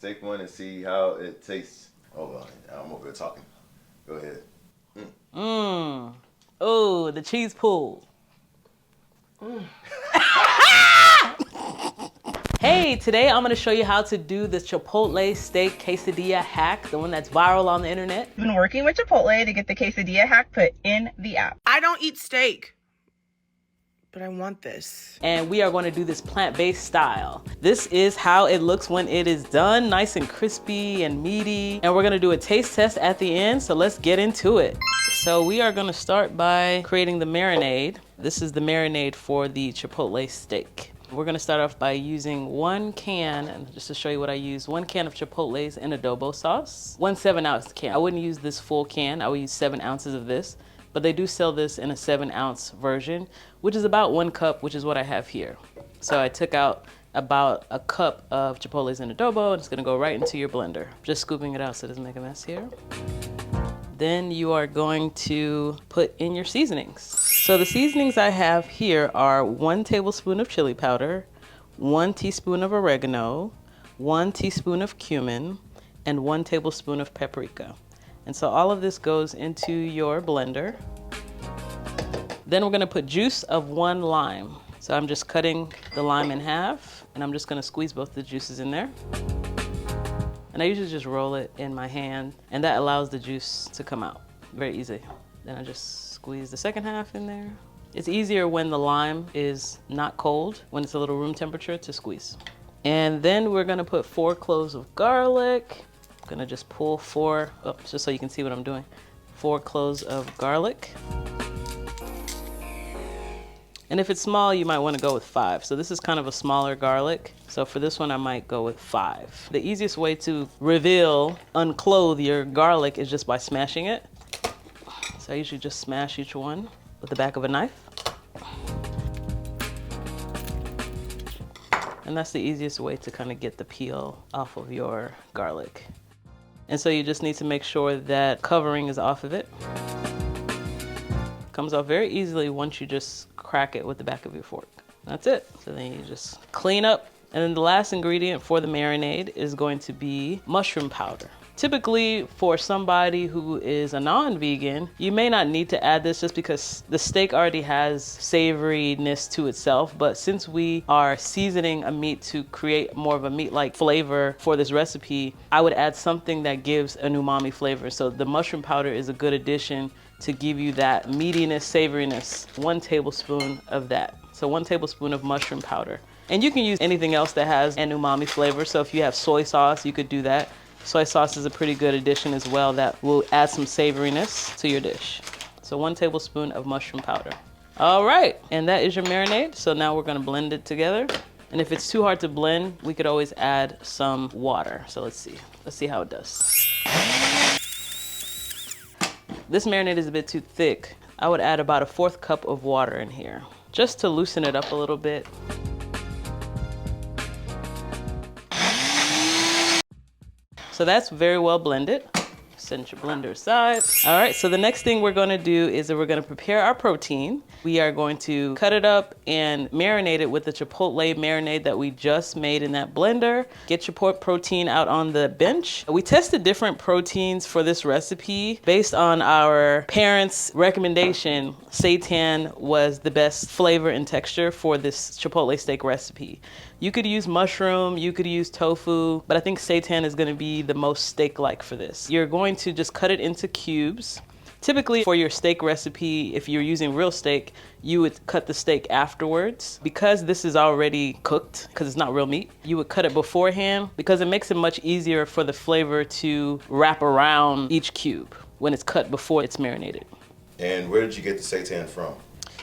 take one and see how it tastes. Hold on, I'm over here talking. Go ahead. Oh, the cheese pool. Hey, today I'm gonna show you how to do the Chipotle Steak Quesadilla hack, the one that's viral on the internet. I've been working with Chipotle to get the quesadilla hack put in the app. I don't eat steak, but I want this. And we are going to do this plant-based style. This is how it looks when it is done, nice and crispy and meaty. And we're gonna do a taste test at the end, so let's get into it. So we are gonna start by creating the marinade. This is the marinade for the Chipotle steak. We're gonna start off by using 1 can, and just to show you what I use, 1 can of Chipotles in adobo sauce, 1 7-ounce can. I wouldn't use this full can, I would use 7 ounces of this, but they do sell this in a 7-ounce version, which is about 1 cup, which is what I have here. So I took out about a cup of Chipotles in adobo, and it's gonna go right into your blender. Just scooping it out so it doesn't make a mess here. Then you are going to put in your seasonings. So the seasonings I have here are 1 tablespoon of chili powder, 1 teaspoon of oregano, 1 teaspoon of cumin, and 1 tablespoon of paprika. And so all of this goes into your blender. Then we're gonna put juice of 1 lime. So I'm just cutting the lime in half, and I'm just gonna squeeze both the juices in there. And I usually just roll it in my hand, and that allows the juice to come out very easy. Then I just squeeze the second half in there. It's easier when the lime is not cold, when it's a little room temperature to squeeze. And then we're gonna put 4 cloves of garlic. I'm gonna just pull 4, just so you can see what I'm doing. 4 cloves of garlic. And if it's small, you might wanna go with 5. So this is kind of a smaller garlic. So for this one, I might go with 5. The easiest way to unclothe your garlic is just by smashing it. So I usually just smash each one with the back of a knife. And that's the easiest way to kind of get the peel off of your garlic. And so you just need to make sure that covering is off of it. Comes off very easily once you just crack it with the back of your fork. That's it. So then you just clean up. And then the last ingredient for the marinade is going to be mushroom powder. Typically, for somebody who is a non-vegan, you may not need to add this just because the steak already has savoriness to itself. But since we are seasoning a meat to create more of a meat-like flavor for this recipe, I would add something that gives an umami flavor. So the mushroom powder is a good addition to give you that meatiness, savoriness. 1 tablespoon of that. So 1 tablespoon of mushroom powder. And you can use anything else that has an umami flavor. So if you have soy sauce, you could do that. Soy sauce is a pretty good addition as well that will add some savoriness to your dish. So 1 tablespoon of mushroom powder. All right, and that is your marinade. So now we're gonna blend it together. And if it's too hard to blend, we could always add some water. So let's see how it does. This marinade is a bit too thick. I would add about a 1/4 cup of water in here, just to loosen it up a little bit. So that's very well blended. Set your blender aside. All right, so the next thing we're gonna do is that we're gonna prepare our protein. We are going to cut it up and marinate it with the Chipotle marinade that we just made in that blender. Get your pork protein out on the bench. We tested different proteins for this recipe. Based on our parents' recommendation, seitan was the best flavor and texture for this Chipotle steak recipe. You could use mushroom, you could use tofu, but I think seitan is gonna be the most steak-like for this. You're going to just cut it into cubes. Typically for your steak recipe, if you're using real steak, you would cut the steak afterwards. Because this is already cooked, because it's not real meat, you would cut it beforehand because it makes it much easier for the flavor to wrap around each cube when it's cut before it's marinated. And where did you get the seitan from?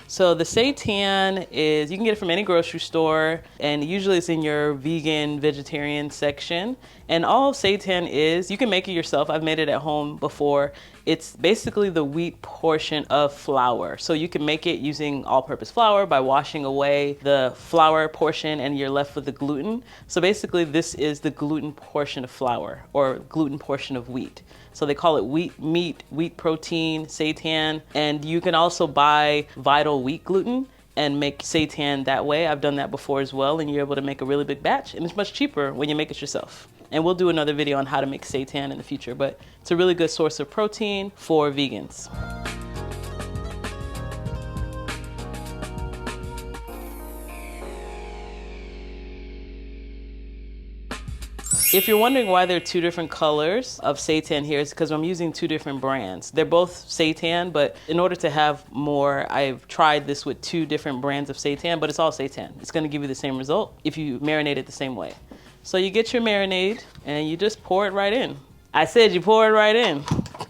So the seitan is, you can get it from any grocery store, and usually it's in your vegan, vegetarian section. And all seitan is, you can make it yourself. I've made it at home before. It's basically the wheat portion of flour. So you can make it using all-purpose flour by washing away the flour portion and you're left with the gluten. So basically this is the gluten portion of flour or gluten portion of wheat. So they call it wheat meat, wheat protein, seitan, and you can also buy Vital wheat gluten and make seitan that way. I've done that before as well, and you're able to make a really big batch, and it's much cheaper when you make it yourself. And we'll do another video on how to make seitan in the future, but it's a really good source of protein for vegans. If you're wondering why there are two different colors of seitan here, it's because I'm using two different brands. They're both seitan, but in order to have more, I've tried this with two different brands of seitan, but it's all seitan. It's gonna give you the same result if you marinate it the same way. So you get your marinade and you just pour it right in. I said you pour it right in,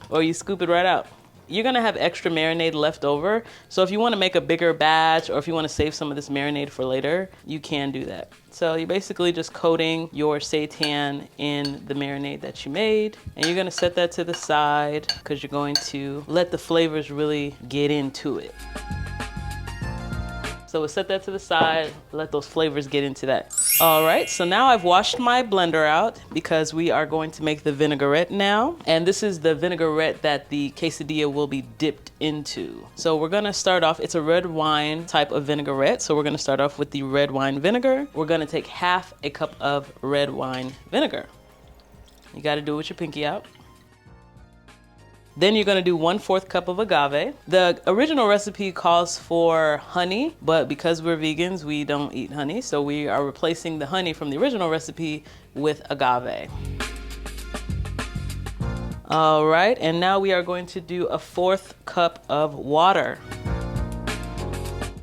or you scoop it right out. You're gonna have extra marinade left over. So if you wanna make a bigger batch, or if you wanna save some of this marinade for later, you can do that. So you're basically just coating your seitan in the marinade that you made, and you're gonna set that to the side because you're going to let the flavors really get into it. So we'll set that to the side, let those flavors get into that. All right, so now I've washed my blender out because we are going to make the vinaigrette now. And this is the vinaigrette that the quesadilla will be dipped into. So we're gonna start off, it's a red wine type of vinaigrette. So we're gonna start off with the red wine vinegar. We're gonna take half a cup of red wine vinegar. You gotta do it with your pinky out. Then you're gonna do 1/4 cup of agave. The original recipe calls for honey, but because we're vegans, we don't eat honey. So we are replacing the honey from the original recipe with agave. All right, and now we are going to do 1/4 cup of water.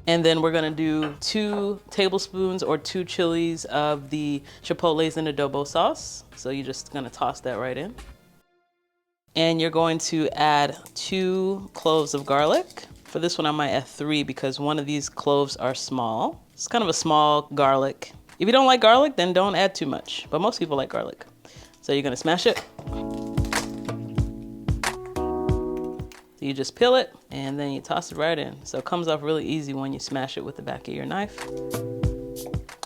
And then we're gonna do 2 tablespoons or 2 chilies of the chipotles and adobo sauce. So you're just gonna toss that right in. And you're going to add 2 cloves of garlic. For this one, I might add 3 because one of these cloves are small. It's kind of a small garlic. If you don't like garlic, then don't add too much, but most people like garlic. So you're gonna smash it. So you just peel it and then you toss it right in. So it comes off really easy when you smash it with the back of your knife.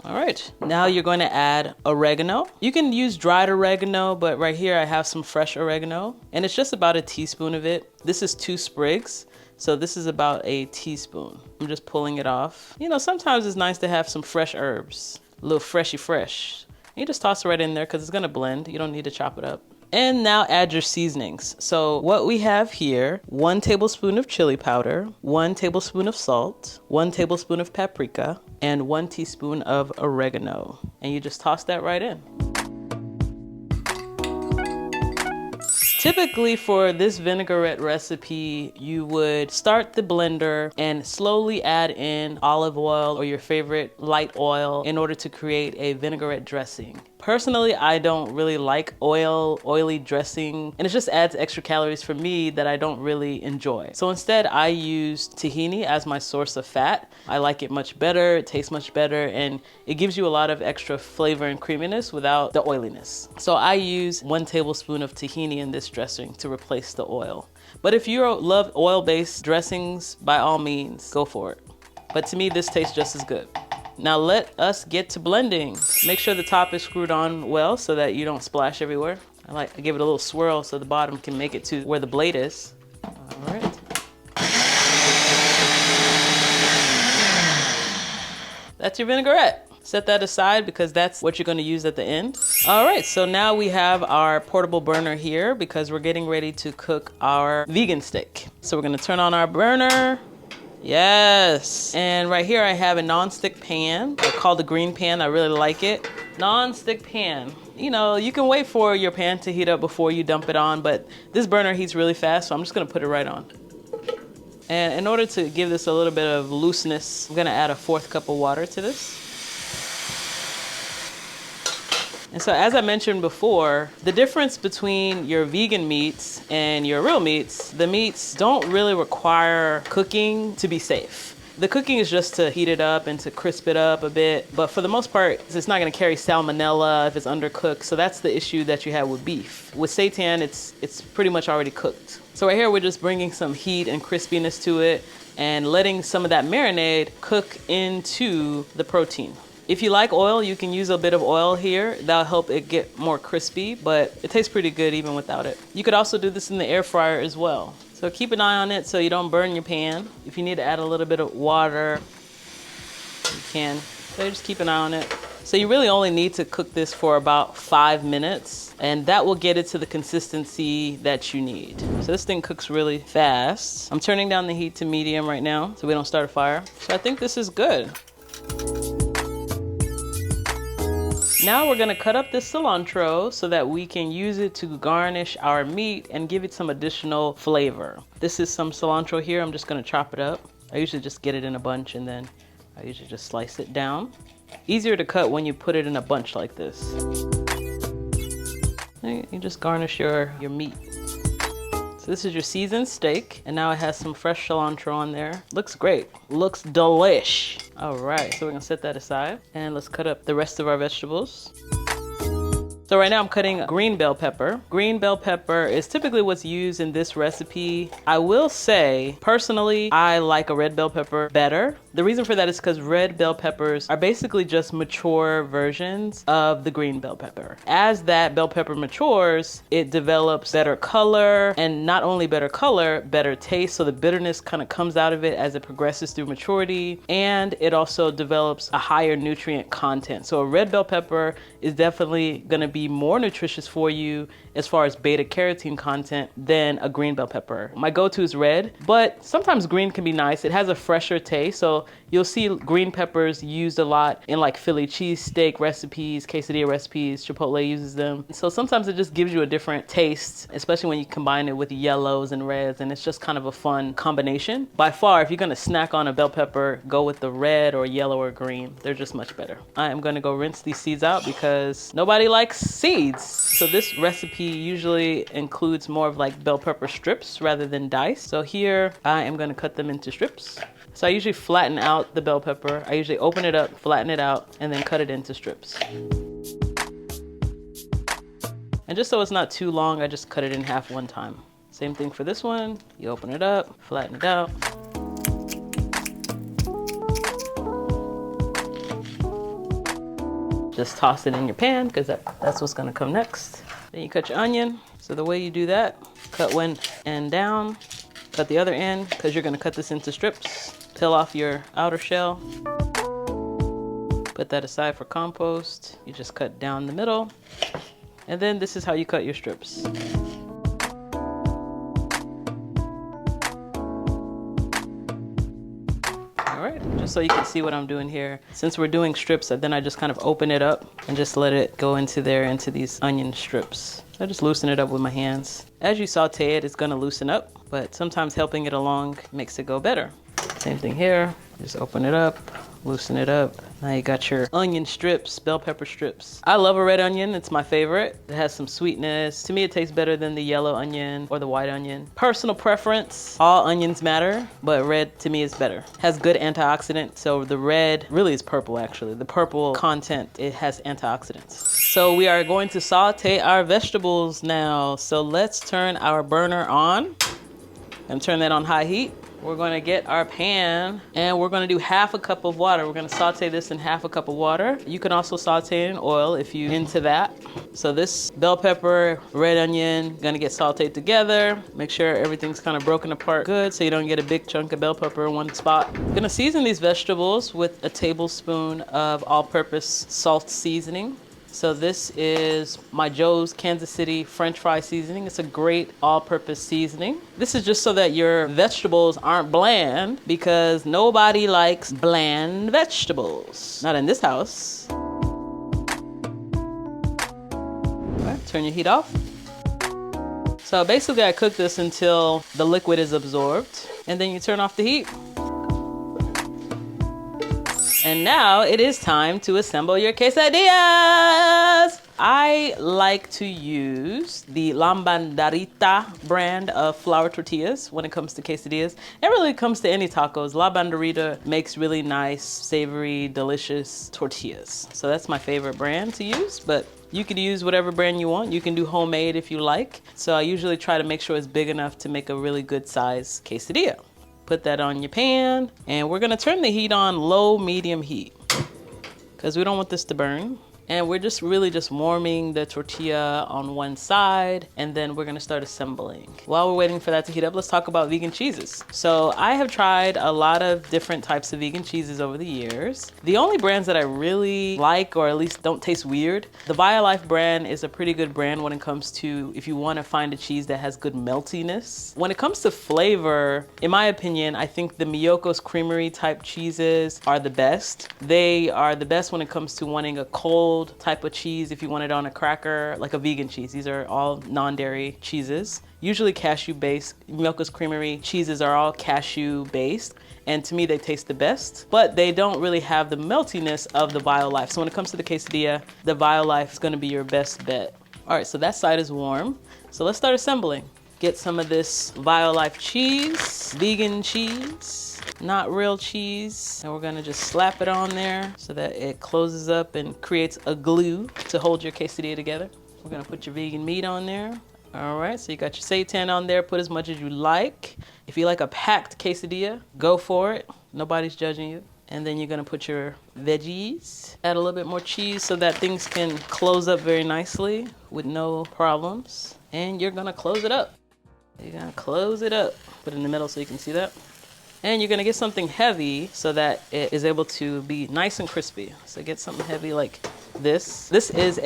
All right, now you're going to add oregano. You can use dried oregano, but right here I have some fresh oregano, and it's just about a teaspoon of it. This is 2 sprigs, so this is about a teaspoon. I'm just pulling it off. You know, sometimes it's nice to have some fresh herbs, a little freshy fresh. You just toss it right in there because it's gonna blend. You don't need to chop it up. And now add your seasonings. So what we have here, 1 tablespoon of chili powder, 1 tablespoon of salt, 1 tablespoon of paprika, and 1 teaspoon of oregano. And you just toss that right in. Typically for this vinaigrette recipe, you would start the blender and slowly add in olive oil or your favorite light oil in order to create a vinaigrette dressing. Personally, I don't really like oily dressing, and it just adds extra calories for me that I don't really enjoy. So instead, I use tahini as my source of fat. I like it much better, it tastes much better, and it gives you a lot of extra flavor and creaminess without the oiliness. So I use 1 tablespoon of tahini in this dressing to replace the oil. But if you love oil-based dressings, by all means, go for it. But to me, this tastes just as good. Now let us get to blending. Make sure the top is screwed on well so that you don't splash everywhere. I give it a little swirl so the bottom can make it to where the blade is. All right. That's your vinaigrette. Set that aside because that's what you're gonna use at the end. All right, so now we have our portable burner here because we're getting ready to cook our vegan steak. So we're gonna turn on our burner. Yes, and right here I have a non-stick pan. I call the green pan, I really like it. Non-stick pan. You know, you can wait for your pan to heat up before you dump it on, but this burner heats really fast, so I'm just gonna put it right on. And in order to give this a little bit of looseness, I'm gonna add 1/4 cup of water to this. And so as I mentioned before, the difference between your vegan meats and your real meats, the meats don't really require cooking to be safe. The cooking is just to heat it up and to crisp it up a bit. But for the most part, it's not gonna carry salmonella if it's undercooked. So that's the issue that you have with beef. With seitan, it's pretty much already cooked. So right here, we're just bringing some heat and crispiness to it and letting some of that marinade cook into the protein. If you like oil, you can use a bit of oil here. That'll help it get more crispy, but it tastes pretty good even without it. You could also do this in the air fryer as well. So keep an eye on it so you don't burn your pan. If you need to add a little bit of water, you can. So just keep an eye on it. So you really only need to cook this for about 5 minutes, and that will get it to the consistency that you need. So this thing cooks really fast. I'm turning down the heat to medium right now so we don't start a fire. So I think this is good. Now we're gonna cut up this cilantro so that we can use it to garnish our meat and give it some additional flavor. This is some cilantro here. I'm just gonna chop it up. I usually just get it in a bunch and then I usually just slice it down. Easier to cut when you put it in a bunch like this. You just garnish your meat. So this is your seasoned steak, and now it has some fresh cilantro on there. Looks great, looks delish. All right, so we're gonna set that aside, and let's cut up the rest of our vegetables. So right now I'm cutting green bell pepper. Green bell pepper is typically what's used in this recipe. I will say, personally, I like a red bell pepper better. The reason for that is because red bell peppers are basically just mature versions of the green bell pepper. As that bell pepper matures, it develops better color, and not only better color, better taste. So the bitterness kind of comes out of it as it progresses through maturity, and it also develops a higher nutrient content. So a red bell pepper is definitely gonna be more nutritious for you as far as beta carotene content than a green bell pepper. My go-to is red, but sometimes green can be nice. It has a fresher taste, so you'll see green peppers used a lot in like Philly cheesesteak recipes, quesadilla recipes. Chipotle uses them. So sometimes it just gives you a different taste, especially when you combine it with yellows and reds, and it's just kind of a fun combination. By far, if you're gonna snack on a bell pepper, go with the red or yellow or green. They're just much better. I am gonna go rinse these seeds out because nobody likes seeds. So this recipe usually includes more of like bell pepper strips rather than dice. So here I am gonna cut them into strips. So I usually flatten out the bell pepper. I usually open it up, flatten it out, and then cut it into strips. And just so it's not too long, I just cut it in half one time. Same thing for this one. You open it up, flatten it out. Just toss it in your pan because that's what's gonna come next. Then you cut your onion. So the way you do that, cut one end down, cut the other end because you're gonna cut this into strips. Peel off your outer shell. Put that aside for compost. You just cut down the middle. And then this is how you cut your strips. All right, just so you can see what I'm doing here. Since we're doing strips, then I just kind of open it up and just let it go into these onion strips. I just loosen it up with my hands. As you saute it, it's gonna loosen up, but sometimes helping it along makes it go better. Same thing here, just open it up, loosen it up. Now you got your onion strips, bell pepper strips. I love a red onion, it's my favorite. It has some sweetness. To me, it tastes better than the yellow onion or the white onion. Personal preference, all onions matter, but red to me is better. Has good antioxidants, so the red, really is purple actually. The purple content, it has antioxidants. So we are going to saute our vegetables now. So let's turn our burner on and turn that on high heat. We're gonna get our pan and we're gonna do half a cup of water. We're gonna saute this in half a cup of water. You can also saute in oil if you're into that. So this bell pepper, red onion, gonna get sauteed together. Make sure everything's kind of broken apart good so you don't get a big chunk of bell pepper in one spot. I'm gonna season these vegetables with a tablespoon of all-purpose salt seasoning. So this is my Joe's Kansas City French fry seasoning. It's a great all-purpose seasoning. This is just so that your vegetables aren't bland because nobody likes bland vegetables. Not in this house. All right, turn your heat off. So basically I cook this until the liquid is absorbed and then you turn off the heat. And now it is time to assemble your quesadillas. I like to use the La Banderita brand of flour tortillas when it comes to quesadillas. It really comes to any tacos. La Banderita makes really nice, savory, delicious tortillas. So that's my favorite brand to use, but you could use whatever brand you want. You can do homemade if you like. So I usually try to make sure it's big enough to make a really good size quesadilla. Put that on your pan, and we're gonna turn the heat on low, medium heat, because we don't want this to burn. And we're just really just warming the tortilla on one side, and then we're gonna start assembling. While we're waiting for that to heat up, let's talk about vegan cheeses. So I have tried a lot of different types of vegan cheeses over the years. The only brands that I really like, or at least don't taste weird, the BioLife brand is a pretty good brand when it comes to if you wanna find a cheese that has good meltiness. When it comes to flavor, in my opinion, I think the Miyoko's Creamery type cheeses are the best. They are the best when it comes to wanting a cold type of cheese if you want it on a cracker, like a vegan cheese. These are all non-dairy cheeses, usually cashew based. Miyoko's Creamery cheeses are all cashew based, and to me they taste the best, but they don't really have the meltiness of the BioLife. So when it comes to the quesadilla, the BioLife is going to be your best bet. All right, so that side is warm, so let's start assembling. Get some of this BioLife cheese, vegan cheese, not real cheese. And we're gonna just slap it on there so that it closes up and creates a glue to hold your quesadilla together. We're gonna put your vegan meat on there. All right, so you got your seitan on there, put as much as you like. If you like a packed quesadilla, go for it. Nobody's judging you. And then you're gonna put your veggies, add a little bit more cheese so that things can close up very nicely with no problems. And you're gonna close it up. You're gonna close it up, put it in the middle so you can see that. And you're gonna get something heavy so that it is able to be nice and crispy. So get something heavy like this. This is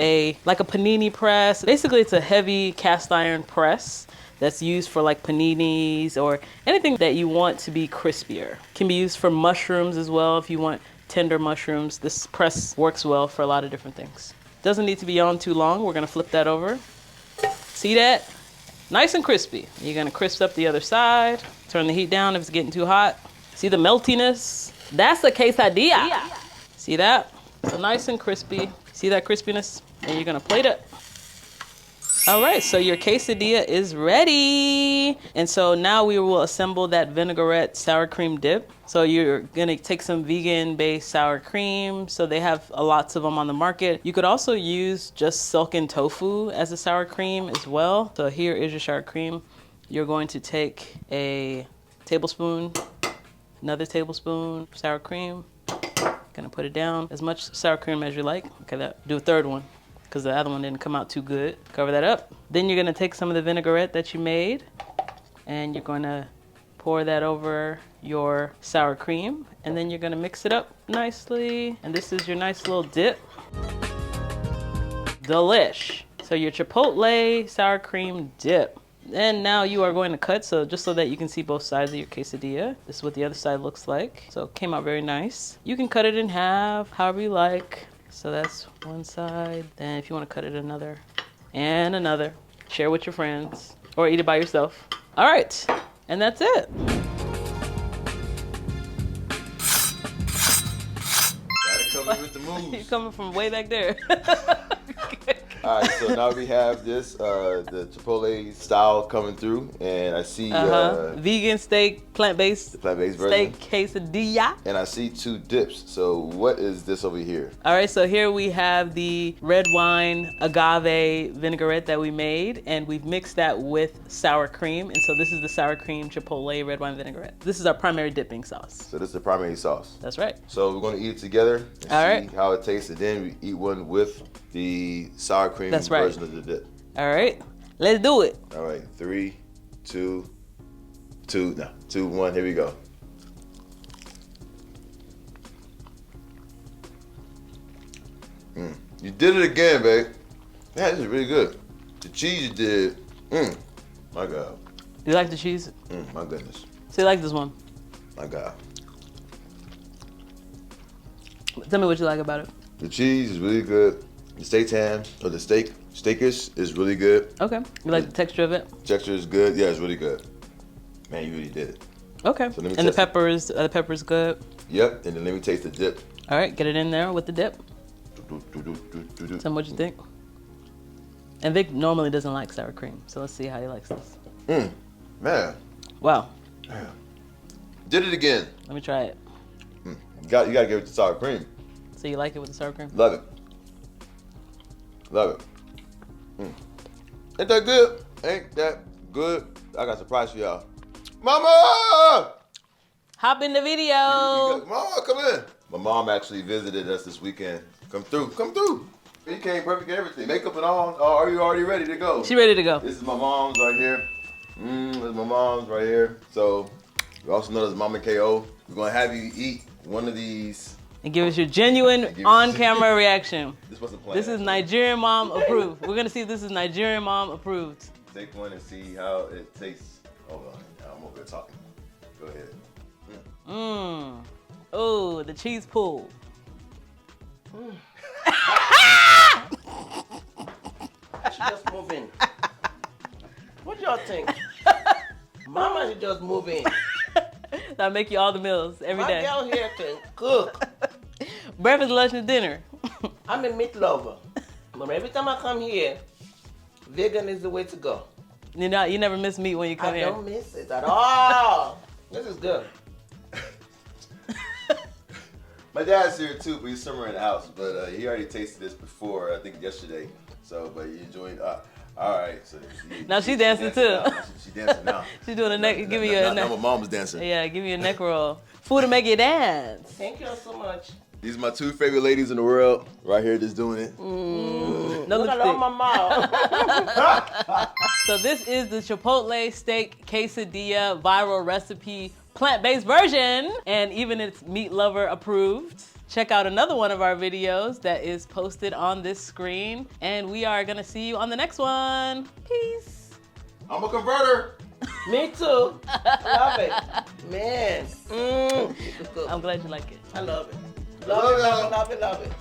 like a panini press. Basically, it's a heavy cast iron press that's used for like paninis or anything that you want to be crispier. Can be used for mushrooms as well if you want tender mushrooms. This press works well for a lot of different things. Doesn't need to be on too long. We're gonna flip that over. See that? Nice and crispy. You're gonna crisp up the other side. Turn the heat down if it's getting too hot. See the meltiness? That's a quesadilla. See that? So nice and crispy. See that crispiness? And you're gonna plate it. All right, so your quesadilla is ready. And so now we will assemble that vinaigrette sour cream dip. So you're gonna take some vegan-based sour cream. So they have lots of them on the market. You could also use just silken tofu as a sour cream as well. So here is your sour cream. You're going to take a tablespoon, another tablespoon sour cream. Gonna put it down, as much sour cream as you like. Okay, do a third one, because the other one didn't come out too good. Cover that up. Then you're gonna take some of the vinaigrette that you made, and you're gonna pour that over your sour cream, and then you're gonna mix it up nicely. And this is your nice little dip. Delish. So your chipotle sour cream dip. And now you are going to cut, so just so that you can see both sides of your quesadilla. This is what the other side looks like. So it came out very nice. You can cut it in half, however you like. So that's one side. Then if you want to cut it another and another, share with your friends or eat it by yourself. All right, and that's it. Gotta come in with the moves. You're coming from way back there. All right, so now we have this, the Chipotle style coming through, and I see vegan steak, plant-based version. Steak quesadilla. And I see two dips. So what is this over here? All right, so here we have the red wine agave vinaigrette that we made, and we've mixed that with sour cream. And so this is the sour cream chipotle red wine vinaigrette. This is our primary dipping sauce. So this is the primary sauce. That's right. So we're gonna eat it together and All see right. how it tastes, and then we eat one with the sour cream That's right. version of the dip. All right, let's do it. All right, 3, 2, 1. Here we go. You did it again, babe. Yeah, this is really good. The cheese you did. My God. You like the cheese? My goodness. So you like this one? My God. Tell me what you like about it. The cheese is really good. The seitan, or the steakish is really good. Okay. You like the texture of it? Texture is good. Yeah, it's really good. Man, you really did it. Okay. So let me And the taste it. pepper's good. Yep, and then let me taste the dip. All right, get it in there with the dip. Tell me what you think. And Vic normally doesn't like sour cream, so let's see how he likes this. Man. Wow. Man. Did it again. Let me try it. You gotta give it the sour cream. So you like it with the sour cream? Love it. Love it. Ain't that good? Ain't that good? I got a surprise for y'all. Mama! Hop in the video. Mama, come in. My mom actually visited us this weekend. Come through. Come through. It came perfect and everything. Makeup and all. Are you already ready to go? She ready to go. This is my mom's right here. This is my mom's right here. So, you also know this Mama KO. We're gonna have you eat one of these. And give us your genuine on-camera reaction. This wasn't planned. This is Nigerian mom approved. We're gonna see if this is Nigerian mom approved. Take one and see how it tastes. Hold on, I'm over here talking. Go ahead. Mmm. Oh, the cheese pool. She just move in. What y'all think? Mama should just move in. That'll make you all the meals every My day. girl here can cook. Breakfast, lunch, and dinner. I'm a meat lover. But every time I come here, vegan is the way to go. You never miss meat when you come I here. don't miss it at all. This is good. My dad's here too, but he's somewhere in the house. But he already tasted this before, I think yesterday. So, but you enjoyed. All right. So Now she dancing too. Now. She dancing now. She's doing a neck. Give me a Now neck. my mom's dancing. Yeah, give me a neck roll. Food to make you dance. Thank you all so much. These are my two favorite ladies in the world. Right here, just doing it. No Look at lipstick. my mouth. So this is the Chipotle Steak Quesadilla viral recipe plant-based version, and even it's meat lover approved. Check out another one of our videos that is posted on this screen, and we are gonna see you on the next one. Peace. I'm a converter. Me too. Love it. Man. I'm glad you like it. I love it. Love Love it, it. love it, love it, love it.